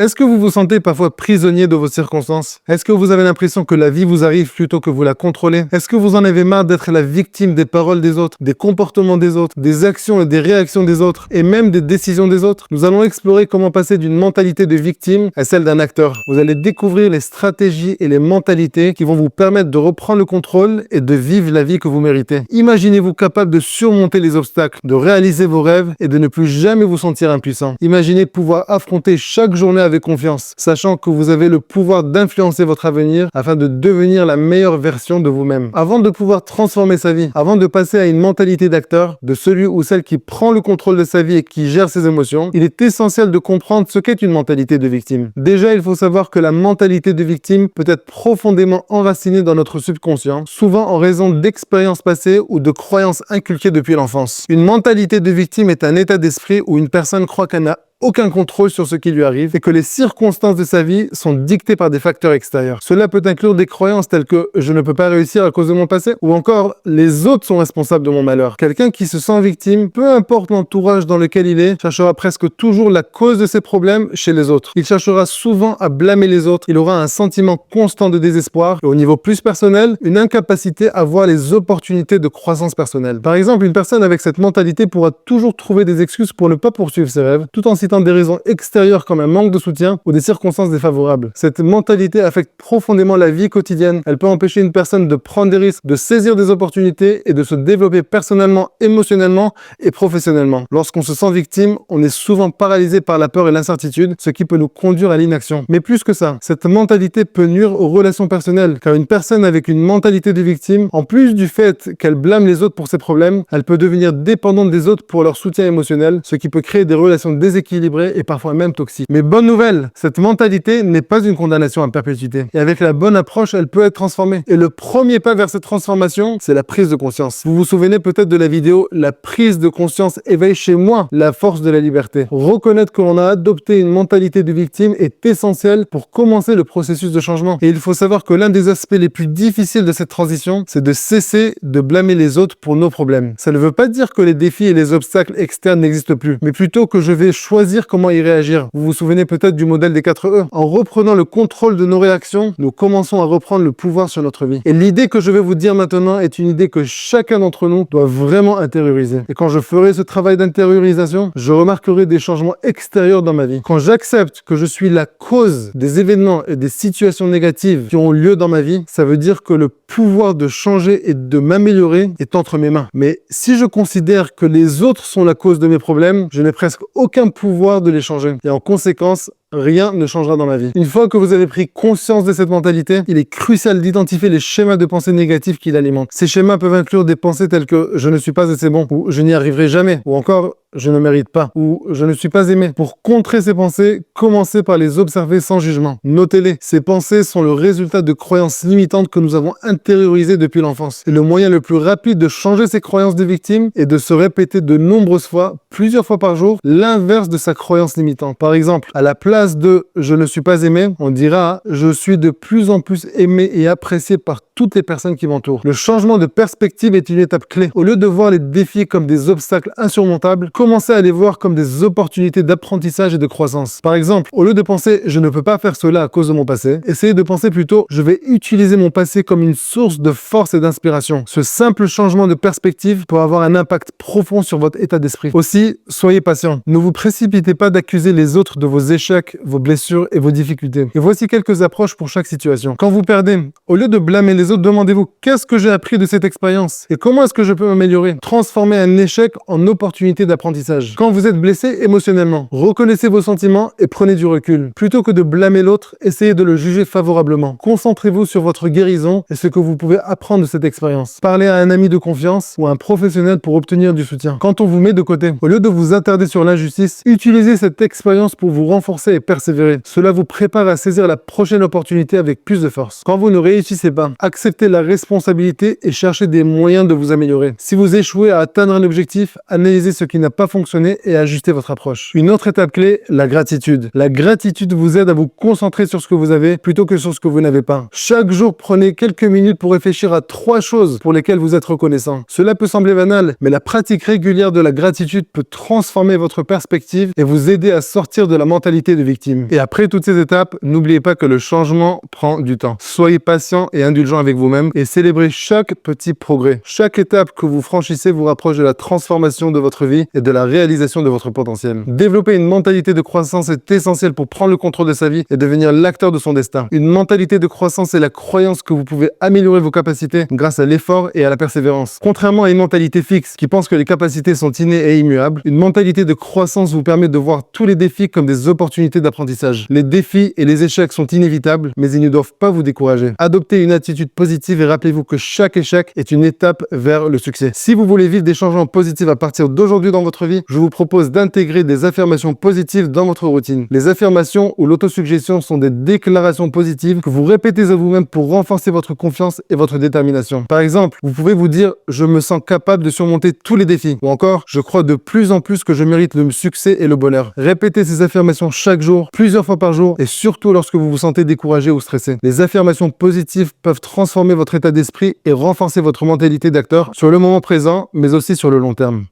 Est-ce que vous vous sentez parfois prisonnier de vos circonstances? Est-ce que vous avez l'impression que la vie vous arrive plutôt que vous la contrôlez? Est-ce que vous en avez marre d'être la victime des paroles des autres, des comportements des autres, des actions et des réactions des autres, et même des décisions des autres? Nous allons explorer comment passer d'une mentalité de victime à celle d'un acteur. Vous allez découvrir les stratégies et les mentalités qui vont vous permettre de reprendre le contrôle et de vivre la vie que vous méritez. Imaginez-vous capable de surmonter les obstacles, de réaliser vos rêves et de ne plus jamais vous sentir impuissant. Imaginez pouvoir affronter chaque journée avec confiance, sachant que vous avez le pouvoir d'influencer votre avenir afin de devenir la meilleure version de vous-même. Avant de pouvoir transformer sa vie, avant de passer à une mentalité d'acteur, de celui ou celle qui prend le contrôle de sa vie et qui gère ses émotions, il est essentiel de comprendre ce qu'est une mentalité de victime. Déjà, il faut savoir que la mentalité de victime peut être profondément enracinée dans notre subconscient, souvent en raison d'expériences passées ou de croyances inculquées depuis l'enfance. Une mentalité de victime est un état d'esprit où une personne croit qu'elle n'a aucun contrôle sur ce qui lui arrive et que les circonstances de sa vie sont dictées par des facteurs extérieurs. Cela peut inclure des croyances telles que « je ne peux pas réussir à cause de mon passé » ou encore « les autres sont responsables de mon malheur ». Quelqu'un qui se sent victime, peu importe l'entourage dans lequel il est, cherchera presque toujours la cause de ses problèmes chez les autres. Il cherchera souvent à blâmer les autres, il aura un sentiment constant de désespoir et au niveau plus personnel, une incapacité à voir les opportunités de croissance personnelle. Par exemple, une personne avec cette mentalité pourra toujours trouver des excuses pour ne pas poursuivre ses rêves, tout en citant des raisons extérieures comme un manque de soutien ou des circonstances défavorables. Cette mentalité affecte profondément la vie quotidienne. Elle peut empêcher une personne de prendre des risques, de saisir des opportunités et de se développer personnellement, émotionnellement et professionnellement. Lorsqu'on se sent victime, on est souvent paralysé par la peur et l'incertitude, ce qui peut nous conduire à l'inaction. Mais plus que ça, cette mentalité peut nuire aux relations personnelles, car une personne avec une mentalité de victime, en plus du fait qu'elle blâme les autres pour ses problèmes, elle peut devenir dépendante des autres pour leur soutien émotionnel, ce qui peut créer des relations déséquilibrées et parfois même toxiques. Mais bonne nouvelle, cette mentalité n'est pas une condamnation à perpétuité. Et avec la bonne approche, elle peut être transformée. Et le premier pas vers cette transformation, c'est la prise de conscience. Vous vous souvenez peut-être de la vidéo « La prise de conscience éveille chez moi la force de la liberté ». Reconnaître que l'on a adopté une mentalité de victime est essentiel pour commencer le processus de changement. Et il faut savoir que l'un des aspects les plus difficiles de cette transition, c'est de cesser de blâmer les autres pour nos problèmes. Ça ne veut pas dire que les défis et les obstacles externes n'existent plus, mais plutôt que je vais choisir comment y réagir. Vous vous souvenez peut-être du modèle des 4 E. En reprenant le contrôle de nos réactions, nous commençons à reprendre le pouvoir sur notre vie. Et l'idée que je vais vous dire maintenant est une idée que chacun d'entre nous doit vraiment intérioriser. Et quand je ferai ce travail d'intériorisation, je remarquerai des changements extérieurs dans ma vie. Quand j'accepte que je suis la cause des événements et des situations négatives qui ont lieu dans ma vie, ça veut dire que le pouvoir de changer et de m'améliorer est entre mes mains. Mais si je considère que les autres sont la cause de mes problèmes, je n'ai presque aucun pouvoir de les changer. Et en conséquence, rien ne changera dans ma vie. Une fois que vous avez pris conscience de cette mentalité, il est crucial d'identifier les schémas de pensée négatifs qui l'alimentent. Ces schémas peuvent inclure des pensées telles que « je ne suis pas assez bon » ou « je n'y arriverai jamais » ou encore « je ne mérite pas » ou « je ne suis pas aimé ». Pour contrer ces pensées, commencez par les observer sans jugement. Notez-les. Ces pensées sont le résultat de croyances limitantes que nous avons intériorisées depuis l'enfance. Et le moyen le plus rapide de changer ces croyances de victime est de se répéter de nombreuses fois, plusieurs fois par jour, l'inverse de sa croyance limitante. Par exemple, à la place de « je ne suis pas aimé », on dira « je suis de plus en plus aimé et apprécié par toutes les personnes qui m'entourent ». Le changement de perspective est une étape clé. Au lieu de voir les défis comme des obstacles insurmontables, commencez à les voir comme des opportunités d'apprentissage et de croissance. Par exemple, au lieu de penser « je ne peux pas faire cela à cause de mon passé », essayez de penser plutôt « je vais utiliser mon passé comme une source de force et d'inspiration ». Ce simple changement de perspective peut avoir un impact profond sur votre état d'esprit. Aussi, soyez patient. Ne vous précipitez pas d'accuser les autres de vos échecs, vos blessures et vos difficultés. Et voici quelques approches pour chaque situation. Quand vous perdez, au lieu de blâmer les autres, demandez-vous qu'est-ce que j'ai appris de cette expérience et comment est-ce que je peux m'améliorer. Transformez un échec en opportunité d'apprentissage. Quand vous êtes blessé émotionnellement, reconnaissez vos sentiments et prenez du recul. Plutôt que de blâmer l'autre, essayez de le juger favorablement. Concentrez-vous sur votre guérison et ce que vous pouvez apprendre de cette expérience. Parlez à un ami de confiance ou à un professionnel pour obtenir du soutien. Quand on vous met de côté, au lieu de vous attarder sur l'injustice, utilisez cette expérience pour vous renforcer et persévérer. Cela vous prépare à saisir la prochaine opportunité avec plus de force. Quand vous ne réussissez pas, acceptez la responsabilité et cherchez des moyens de vous améliorer. Si vous échouez à atteindre un objectif, analysez ce qui n'a pas fonctionné et ajustez votre approche. Une autre étape clé, la gratitude. La gratitude vous aide à vous concentrer sur ce que vous avez plutôt que sur ce que vous n'avez pas. Chaque jour, prenez quelques minutes pour réfléchir à 3 choses pour lesquelles vous êtes reconnaissant. Cela peut sembler banal, mais la pratique régulière de la gratitude peut transformer votre perspective et vous aider à sortir de la mentalité de victime. Et après toutes ces étapes, n'oubliez pas que le changement prend du temps. Soyez patient et indulgent avec vous-même et célébrez chaque petit progrès. Chaque étape que vous franchissez vous rapproche de la transformation de votre vie et de la réalisation de votre potentiel. Développer une mentalité de croissance est essentiel pour prendre le contrôle de sa vie et devenir l'acteur de son destin. Une mentalité de croissance est la croyance que vous pouvez améliorer vos capacités grâce à l'effort et à la persévérance. Contrairement à une mentalité fixe qui pense que les capacités sont innées et immuables, une mentalité de croissance vous permet de voir tous les défis comme des opportunités d'apprentissage. Les défis et les échecs sont inévitables, mais ils ne doivent pas vous décourager. Adoptez une attitude positive et rappelez-vous que chaque échec est une étape vers le succès. Si vous voulez vivre des changements positifs à partir d'aujourd'hui dans votre vie, je vous propose d'intégrer des affirmations positives dans votre routine. Les affirmations ou l'autosuggestion sont des déclarations positives que vous répétez à vous-même pour renforcer votre confiance et votre détermination. Par exemple, vous pouvez vous dire « Je me sens capable de surmonter tous les défis » ou encore « Je crois de plus en plus que je mérite le succès et le bonheur ». Répétez ces affirmations chaque jour, plusieurs fois par jour et surtout lorsque vous vous sentez découragé ou stressé. Les affirmations positives peuvent transformer votre état d'esprit et renforcer votre mentalité d'acteur sur le moment présent, mais aussi sur le long terme.